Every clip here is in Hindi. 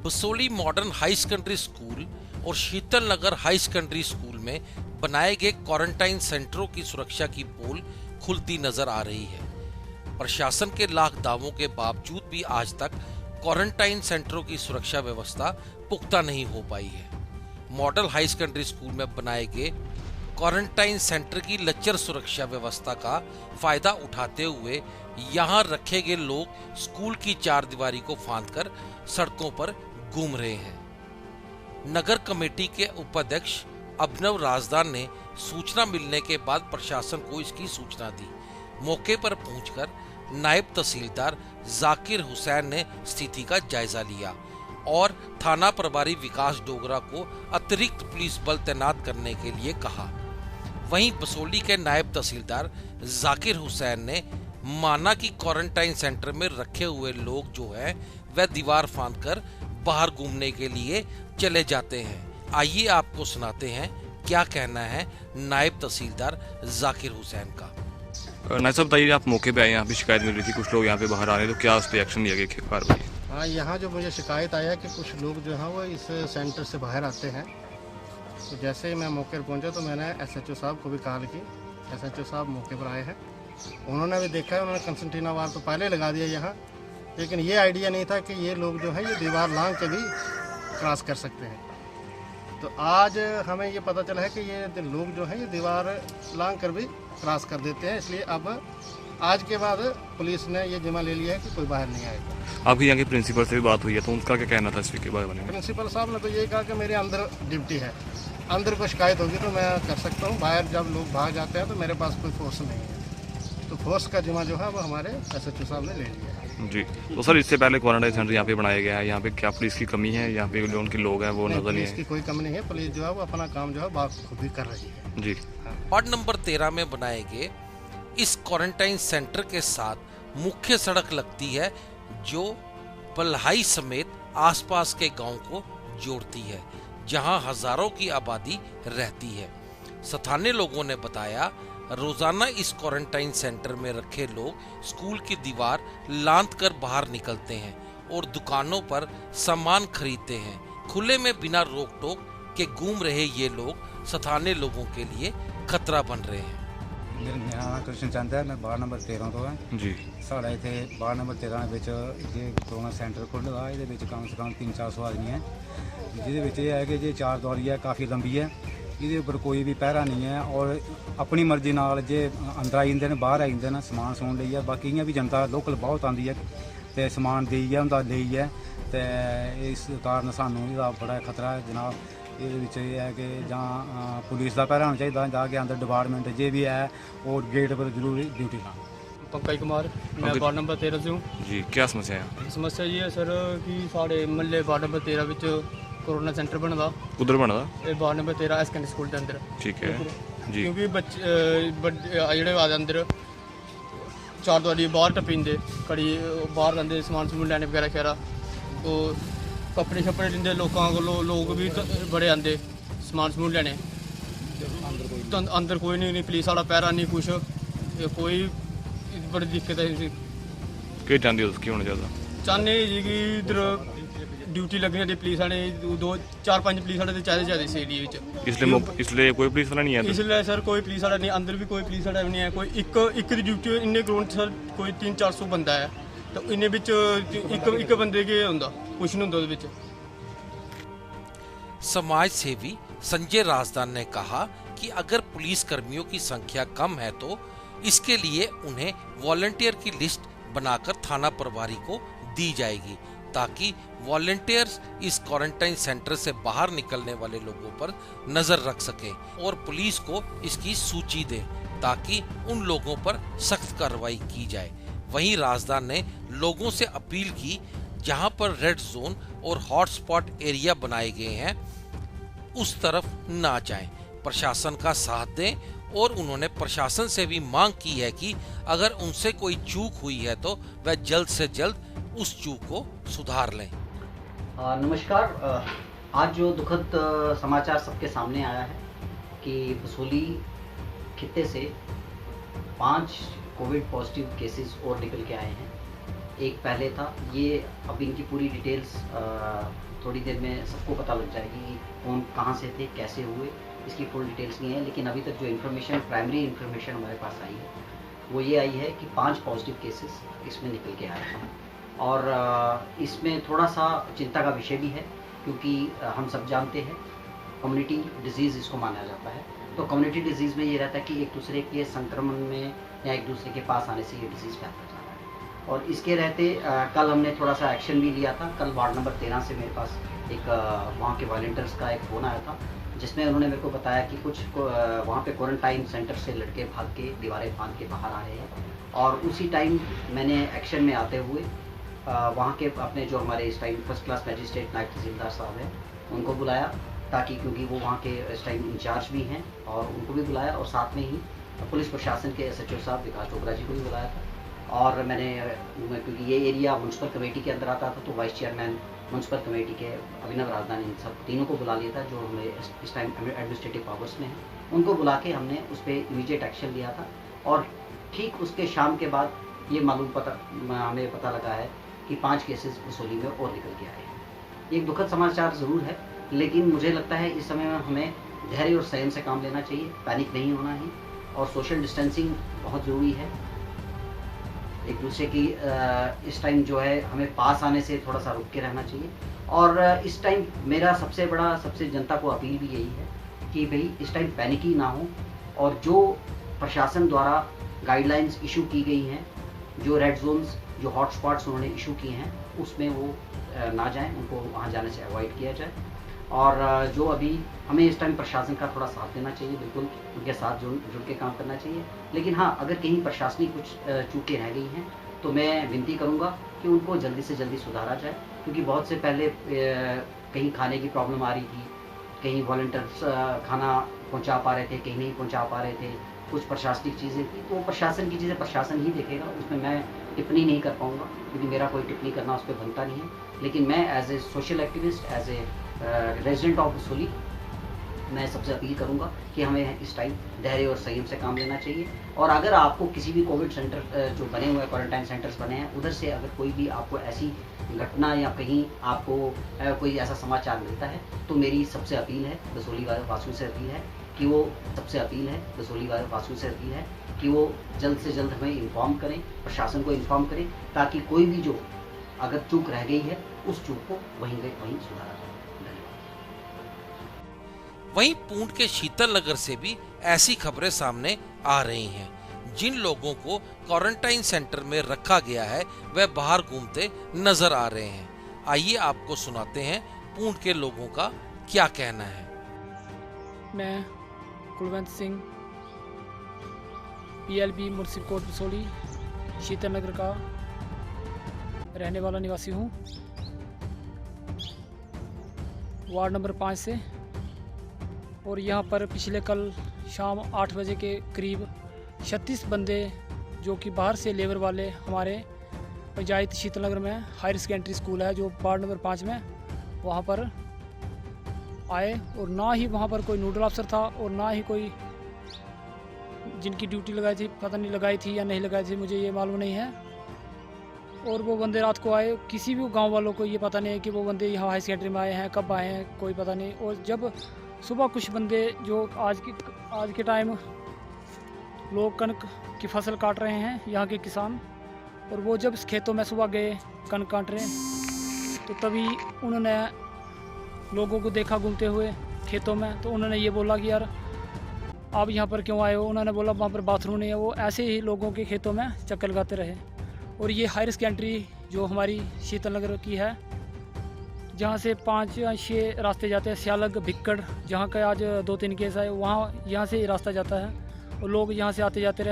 Basoli modern high secondary school और शीतल नगर हाई सेकेंडरी स्कूल में बनाए गए क्वारंटाइन सेंटरों की सुरक्षा की पोल खुलती नजर आ रही है। प्रशासन के लाख दावों के बावजूद भी आज तक क्वारंटाइन सेंटरों की सुरक्षा व्यवस्था पुख्ता नहीं हो पाई है। मॉडल हाई सेकेंडरी स्कूल में बनाए गए क्वारंटाइन सेंटर की लचर सुरक्षा व्यवस्था का फायदा उठाते हुए यहां रखे गए लोग स्कूल की चारदीवारी को फांदकर सड़कों पर घूम रहे हैं। नगर कमेटी के उपाध्यक्ष अभिनव राजदार ने सूचना मिलने के बाद प्रशासन को इसकी सूचना दी। मौके पर पहुंचकर नायब तहसीलदार जाकिर हुसैन ने स्थिति का जायजा लिया और थाना प्रभारी विकास डोगरा को अतिरिक्त पुलिस बल तैनात करने के लिए कहा। वहीं बसोली के नायब तहसीलदार जाकिर हुसैन ने माना कि क्वारंटाइन सेंटर में रखे हुए लोग जो हैं वह दीवार फांदकर बाहर घूमने के लिए चले जाते हैं। आइए आपको सुनाते हैं क्या कहना है नायब तहसीलदार जाकिर हुसैन का। नायब साहब बताइए, आप मौके पे आए, यहाँ पे शिकायत मिल रही थी कुछ लोग यहाँ पे बाहर आ रहे हैं, तो क्या उस पर एक्शन लिया गया कार्रवाई? हाँ, यहाँ जो मुझे शिकायत आया कि कुछ लोग जो हैं वो इस सेंटर से बाहर आते हैं, तो जैसे ही मैं मौके पर पहुँचा तो मैंने SHO साहब को भी कॉल की। SHO साहब मौके पर आए हैं, उन्होंने भी देखा है, उन्होंने कंसंट्रीना वार तो पहले लगा दिया यहाँ, लेकिन ये आइडिया नहीं था कि ये लोग जो है ये दीवार लांघ के भी क्रॉस कर सकते हैं। तो आज हमें ये पता चला है कि ये लोग जो है ये दीवार लांघ कर भी क्रॉस कर देते हैं, इसलिए अब आज के बाद पुलिस ने ये जिम्मा ले लिया है कि कोई बाहर नहीं आएगा। अभी यहाँ के प्रिंसिपल से भी बात हुई है, तो उनका क्या कहना था इस के बारे में? प्रिंसिपल साहब ने तो ये कहा कि मेरे अंदर ड्यूटी है, अंदर को शिकायत होगी तो मैं कर सकता हूँ, बाहर जब लोग बाहर जाते हैं तो मेरे पास कोई फोर्स नहीं है। तो फोर्स का जिम्मा जो है वो हमारे SHO साहब ने ले लिया है। जी, तो सर इससे पहले क्वारंटाइन सेंटर यहाँ पे बनाया गया है, यहाँ पे क्या पुलिस की कमी है? यहाँ पे जो उनके लोग हैं वो नजर नहीं है? इसकी कोई कमी नहीं है, पुलिस जो है वो अपना काम जो है खुद ही कर रही है। जी, वार्ड नंबर 13 में बनाए गए इस क्वारंटाइन सेंटर के साथ मुख्य सड़क लगती है जो बल्हाई समेत आसपास के गांव को जोड़ती है, जहां हजारों की आबादी रहती है। स्थानीय लोगों ने बताया रोजाना इस क्वारंटाइन सेंटर में रखे लोग स्कूल की दीवार लांघ कर बाहर निकलते हैं और दुकानों पर सामान खरीदते हैं। खुले में बिना रोक टोक के घूम रहे ये लोग स्थानीय लोगों के लिए खतरा बन रहे हैं। मेरा नाम कृष्ण चंद है, मैं वार्ड नंबर 13 तो है जी। साढ़ा इतने वार्ड नंबर 13 जो कोरोना सेंटर खुला ये कम से कम 300-400 आदमी है, जिसे है कि जो चार दौरी है काफ़ी लंबी है, ये उपर कोई भी पहरा नहीं है और अपनी मर्जी नाल जे अंदर आई जाते हैं बाहर आई जाते हैं समान सुन लिया। बाकी इं भी जनता लोकल बहुत आती है तो समान देइए उनका लेइए, तो इस कारण सानू इसका बड़ा खतरा है जनाब। ये है कि जहाँ पुलिस का पहरा होना चाहिए, जाके अंदर डिपार्टमेंट जे भी है और गेट पर जरूर ड्यूटी लाना। पंकज कुमार, मैं वार्ड नंबर 13 से हूँ जी, क्या समस्या है? समस्या ये है सर कि साढ़े महल्ले वार्ड नंबर 13 विच कोरोना सेंटर बनदा। उधर बनदा? वार्ड नंबर 13 सेकेंडरी स्कूल के अंदर। ठीक है जी। क्योंकि बच्चे जेह्ड़े आदे अंदर चार दवारी बाहर टप्पी जंदे, कड़ी बाहर लैंदे समान समून लैने बगैरा शैरा, तो कपड़े शपड़े लैंदे लोकां कोलों, लोग भी बड़े आंदे समान समून लैने, अंदर कोई नहीं पुलिस वाला पैरा नहीं कुछ, कोई बड़ी दिक्कत है। क्या चाहते हो की होना चाहिए? चाहते जी कि इधर ड्यूटी लगनी चाहिए पुलिस वाले, 2-4-5 पुलिस वाले चाहिए इस एरिया में। इसलिए कोई पुलिस वाला नहीं है? इसलिए सर कोई पुलिस वाला नहीं, अंदर भी कोई पुलिस वाला नहीं है। कोई एक दी ड्यूटी इन्ने ग्राउंड सर कोई 300-400 बंदा है, तो इन्ने बिच एक बंदे के होंदा, कुछ नहीं होंदा उहदे बिच। समाज सेवी संजय राजदान ने कहा कि अगर पुलिस कर्मियों की संख्या कम है तो इसके लिए उन्हें वॉलंटियर की लिस्ट बनाकर थाना प्रभारी को दी जाएगी, ताकि वॉलंटियर्स इस क्वारंटाइन सेंटर से बाहर निकलने वाले लोगों पर नजर रख सके और पुलिस को इसकी सूची दे, ताकि उन लोगों पर सख्त कार्रवाई की जाए। वहीं राजदान ने लोगों से अपील की जहां पर रेड जोन और हॉटस्पॉट एरिया बनाए गए हैं उस तरफ ना जाएं, प्रशासन का साथ दें और उन्होंने प्रशासन से भी मांग की है कि अगर उनसे कोई चूक हुई है तो वह जल्द से जल्द उस चूक को सुधार लें। नमस्कार। आज जो दुखद समाचार सबके सामने आया है कि बसोली खित्ते से 5 कोविड पॉजिटिव केसेस और निकल के आए हैं। एक पहले था, ये अब इनकी पूरी डिटेल्स थोड़ी देर में सबको पता लग जाएगी कि कौन कहाँ से थे, कैसे हुए, इसकी फुल डिटेल्स नहीं है। लेकिन अभी तक जो इन्फॉर्मेशन, प्राइमरी इन्फॉर्मेशन हमारे पास आई है वो ये आई है कि 5 पॉजिटिव केसेस इसमें निकल के आए हैं। और इसमें थोड़ा सा चिंता का विषय भी है, क्योंकि हम सब जानते हैं कम्युनिटी डिजीज़ इसको माना जाता है। तो कम्युनिटी डिजीज़ में ये रहता है कि एक दूसरे के संक्रमण में या एक दूसरे के पास आने से ये डिजीज़ फैलता जा रहा है। और इसके रहते कल हमने थोड़ा सा एक्शन भी लिया था। कल वार्ड नंबर 13 से मेरे पास एक वहाँ के वॉलंटियर्स का एक फ़ोन आया था, जिसमें उन्होंने मेरे को बताया कि कुछ वहाँ पे क्वारंटाइन सेंटर से लड़के भाग के दीवारें फांद के बाहर आ रहे हैं। और उसी टाइम मैंने एक्शन में आते हुए वहाँ के अपने जो हमारे इस टाइम फर्स्ट क्लास मैजिस्ट्रेट नायब तहसीलदार साहब हैं उनको बुलाया, ताकि क्योंकि वो वहाँ के इस टाइम इंचार्ज भी हैं, और उनको भी बुलाया। और साथ में ही पुलिस प्रशासन के SHO साहब विकास चोपड़ा जी को भी बुलाया था। और मैंने क्योंकि ये एरिया म्यूनसिपल कमेटी के अंदर आता था, तो वाइस चेयरमैन म्यूनसिपल कमेटी के अभिनव राजदान, इन सब तीनों को बुला लिया था जो हमें इस टाइम एडमिनिस्ट्रेटिव पावर्स में हैं। उनको बुला के हमने उस पर इमीडिएट एक्शन लिया था। और ठीक उसके शाम के बाद ये हमें पता लगा है कि 5 केसेस वसूली में और निकल के आए हैं। एक दुखद समाचार ज़रूर है, लेकिन मुझे लगता है इस समय में हमें धैर्य और संयम से काम लेना चाहिए, पैनिक नहीं होना है। और सोशल डिस्टेंसिंग बहुत ज़रूरी है। एक दूसरे की इस टाइम जो है हमें पास आने से थोड़ा सा रुक के रहना चाहिए। और इस टाइम मेरा सबसे जनता को अपील भी यही है कि भाई इस टाइम पैनिक ही ना हो, और जो प्रशासन द्वारा गाइडलाइंस इशू की गई हैं, जो रेड जोन्स, जो हॉटस्पॉट्स उन्होंने इशू किए हैं, उसमें वो ना जाएं, उनको वहाँ जाने से अवॉइड किया जाए। और जो अभी हमें इस टाइम प्रशासन का थोड़ा साथ देना चाहिए, बिल्कुल उनके साथ जुड़ के काम करना चाहिए। लेकिन हाँ, अगर कहीं प्रशासनिक कुछ चूकें रह गई हैं तो मैं विनती करूँगा कि उनको जल्दी से जल्दी सुधारा जाए, क्योंकि बहुत से पहले कहीं खाने की प्रॉब्लम आ रही थी, कहीं वॉलंटियर्स खाना पहुँचा पा रहे थे, कहीं नहीं पहुँचा पा रहे थे, कुछ प्रशासनिक चीज़ें थी। तो प्रशासन की चीज़ें प्रशासन ही देखेगा, उसमें मैं टिप्पणी नहीं कर पाऊँगा, क्योंकि मेरा कोई टिप्पणी करना उस पर बनता नहीं है। लेकिन मैं as a social activist, as a resident of वसूली, मैं सबसे अपील करूंगा कि हमें इस टाइम धैर्य और संयम से काम लेना चाहिए। और अगर आपको किसी भी कोविड सेंटर जो बने हुए हैं, क्वारंटाइन सेंटर्स बने हैं, उधर से अगर कोई भी आपको ऐसी घटना या कहीं आपको कोई ऐसा समाचार मिलता है, तो मेरी सबसे अपील है, वसूली वासियों से अपील है कि वो कि वो जल्द से जल्द हमें इन्फॉर्म करें, प्रशासन को इन्फॉर्म करें, ताकि कोई भी जो अगर चूक रह गई है उस चूक को वहीं सुधारा जाए। वहीं पूंछ के शीतल नगर से भी ऐसी खबरें सामने आ रही हैं। जिन लोगों को क्वारंटाइन सेंटर में रखा गया है वह बाहर घूमते नजर आ रहे हैं। आइए आपको सुनाते हैं पूंछ के लोगों का क्या कहना है। मैं कुलवंत सिंह PLB मुंशी कोट बसोली शीतल नगर का रहने वाला निवासी हूँ, वार्ड नंबर 5 से। और यहाँ पर पिछले कल शाम 8 बजे के करीब 36 बंदे जो कि बाहर से लेबर वाले हमारे पंचायत शीतल नगर में हायर सेकेंडरी स्कूल है जो वार्ड नंबर 5 में, वहाँ पर आए। और ना ही वहाँ पर कोई नोडल अफसर था और ना ही कोई जिनकी ड्यूटी लगाई थी, पता नहीं लगाई थी या नहीं लगाई थी, मुझे ये मालूम नहीं है। और वो बंदे रात को आए, किसी भी गांव वालों को ये पता नहीं है कि वो बंदे यहाँ हायर सेकेंडरी में आए हैं, कब आए हैं, कोई पता नहीं। और जब सुबह कुछ बंदे जो आज के टाइम लोग कनक की फसल काट रहे हैं यहाँ के किसान, और वो जब खेतों में सुबह गए कनक काट रहे तो तभी उन्होंने लोगों को देखा घूमते हुए खेतों में। तो उन्होंने ये बोला कि यार आप यहाँ पर क्यों आए हो। उन्होंने बोला वहाँ पर बाथरूम नहीं है। वो ऐसे ही लोगों के खेतों में चक्कर लगाते रहे। और ये हायर सेकेंडरी जो हमारी शीतल नगर की है, जहाँ से 5 या 6 रास्ते जाते हैं, स्यालग भिक्कड़, जहाँ का आज 2-3 केस आए, वहाँ यहाँ से रास्ता जाता है और लोग यहाँ से आते जाते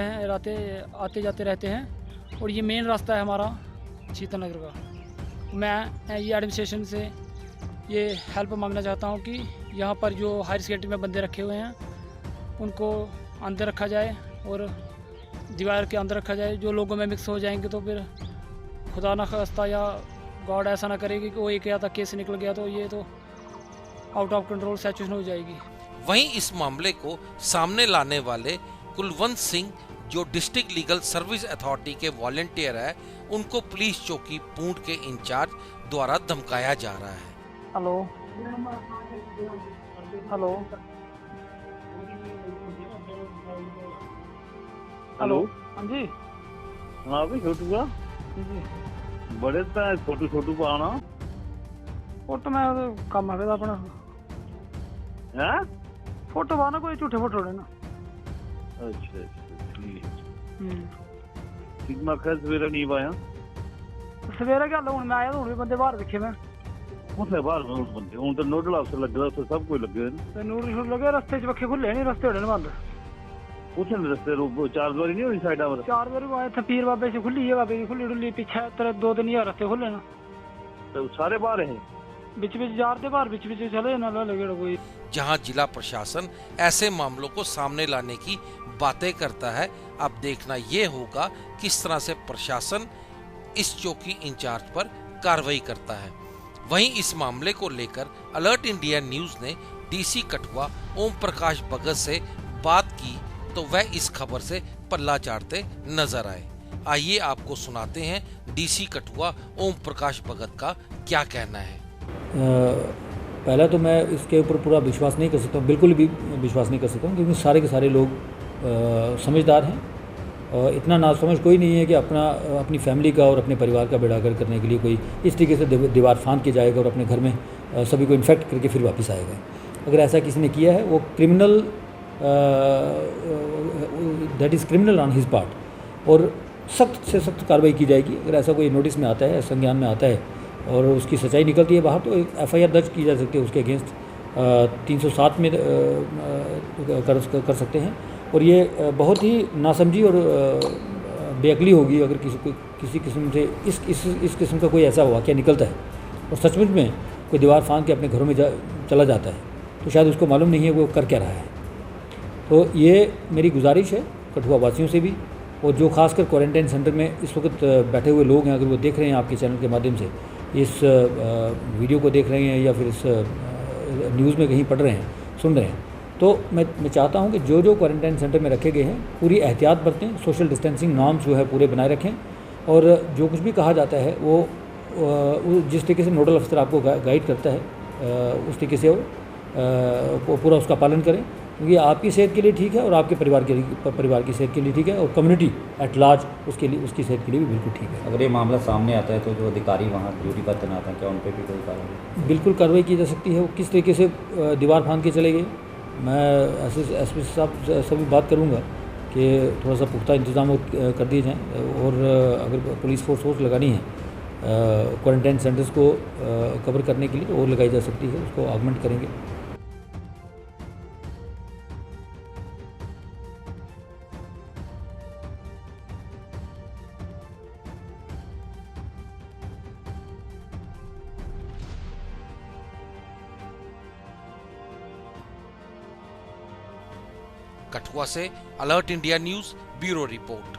रहते हैं। और ये मेन रास्ता है हमारा शीतल नगर का। मैं ये एडमिनिस्ट्रेशन से ये हेल्प मांगना चाहता हूँ कि यहाँ पर जो हायर सेकेंडरी में बंदे रखे हुए हैं उनको अंदर रखा जाए और दीवार के अंदर रखा जाए। जो लोगों में मिक्स हो जाएंगे तो फिर खुदा ना खास्ता या गॉड ऐसा ना करेगी कि वो एक या केस निकल गया तो ये तो आउट ऑफ कंट्रोल सिचुएशन हो जाएगी। वहीं इस मामले को सामने लाने वाले कुलवंत सिंह जो डिस्ट्रिक्ट लीगल सर्विस अथॉरिटी के वॉलंटियर है, उनको पुलिस चौकी पूंछ के इंचार्ज द्वारा धमकाया जा रहा है। हेलो हेलो हेलो हाँ जी हाँ भी छोटू का जी बड़े फोटो छोटू पाना फोटो मैं कम है अपना है फोटो पाना कोई झूठे फोटो ना अच्छा ठीक मैं आखिया सवेरे नहीं पाया सवेरे क्या हूँ मैं आया तो हूँ भी बंदे बाहर दिखे मैं उसने बाहर बंदे हूँ तो नोडल अफसर लगे दा सब कोई लगे ते नूर शुर लगे रस्ते च पक्खे खुले नहीं रस्ते होने बंद उसने रस्ते चार द्वारी नहीं होनी साइड पर 4 बार आए थे पीर बाबे से खुली है बाबे की खुली डुली पीछे तेरे 2 दिन ही रस्ते खुले ना तो सारे बाहर हैं बिच जार बाहर बिच चले ना लगे कोई। जहां जिला प्रशासन ऐसे मामलों को सामने लाने की बातें करता है, अब देखना ये होगा किस तरह से प्रशासन इस चौकी इंचार्ज पर कार्रवाई करता है। वहीं इस मामले को लेकर अलर्ट इंडिया न्यूज ने डीसी कठुआ ओम प्रकाश भगत से बात की तो वह इस खबर से पल्ला झाड़ते नजर आए। आइए आपको सुनाते हैं डीसी कठुआ ओम प्रकाश भगत का क्या कहना है। पहला तो मैं इसके ऊपर पूरा विश्वास नहीं कर सकता हूँ, बिल्कुल भी विश्वास नहीं कर सकता हूँ, क्योंकि सारे के सारे लोग समझदार हैं और इतना नासमझ कोई नहीं है कि अपनी फैमिली का और अपने परिवार का बेड़ा गर्क करने के लिए कोई इस तरीके से दीवार फांद के जाएगा और अपने घर में सभी को इन्फेक्ट करके फिर वापस आएगा। अगर ऐसा किसी ने किया है वो criminal, that is criminal on his part, और सख्त से सख्त कार्रवाई की जाएगी। अगर ऐसा कोई नोटिस में आता है, संज्ञान में आता है और उसकी सच्चाई निकलती है बाहर, तो एक FIR दर्ज की जा सकती है उसके अगेंस्ट, 307 में कर सकते हैं। और ये बहुत ही नासमझी और बेअक्ली होगी अगर किसी किस्म से इस किस्म का कोई ऐसा वाक़या निकलता है और सचमुच में कोई दीवार फांद के अपने घरों में चला जाता है, तो शायद उसको मालूम नहीं है वो कर क्या रहा है। तो ये मेरी गुजारिश है कठुआ वासियों से भी, और जो खासकर क्वारंटाइन सेंटर में इस वक्त बैठे हुए लोग हैं, अगर वो देख रहे हैं आपके चैनल के माध्यम से इस वीडियो को देख रहे हैं या फिर इस न्यूज़ में कहीं पढ़ रहे हैं, सुन रहे हैं, तो मैं चाहता हूं कि जो क्वारंटाइन सेंटर में रखे गए हैं पूरी एहतियात बरतें, सोशल डिस्टेंसिंग नॉर्म्स जो है पूरे बनाए रखें, और जो कुछ भी कहा जाता है वो जिस तरीके से नोडल अफसर आपको गाइड करता है उस तरीके से वो पूरा उसका पालन करें, क्योंकि आपकी सेहत के लिए ठीक है और आपके परिवार की सेहत के लिए ठीक है, और कम्युनिटी एट लार्ज उसकी सेहत के लिए भी बिल्कुल ठीक है। अगर ये मामला सामने आता है तो जो अधिकारी वहाँ ड्यूटी पर तैनात हैं, क्या उन पर भी कोई कार्रवाई? बिल्कुल कार्रवाई की जा सकती है। वो किस तरीके से दीवार फांद के चले गए, मैं SP साहब से भी बात करूँगा कि थोड़ा सा पुख्ता इंतजाम कर दिए जाएँ, और अगर पुलिस फोर्स लगानी है क्वारंटाइन सेंटर्स को कवर करने के लिए तो और लगाई जा सकती है, उसको ऑगमेंट करेंगे। कठुआ से alert India news bureau report.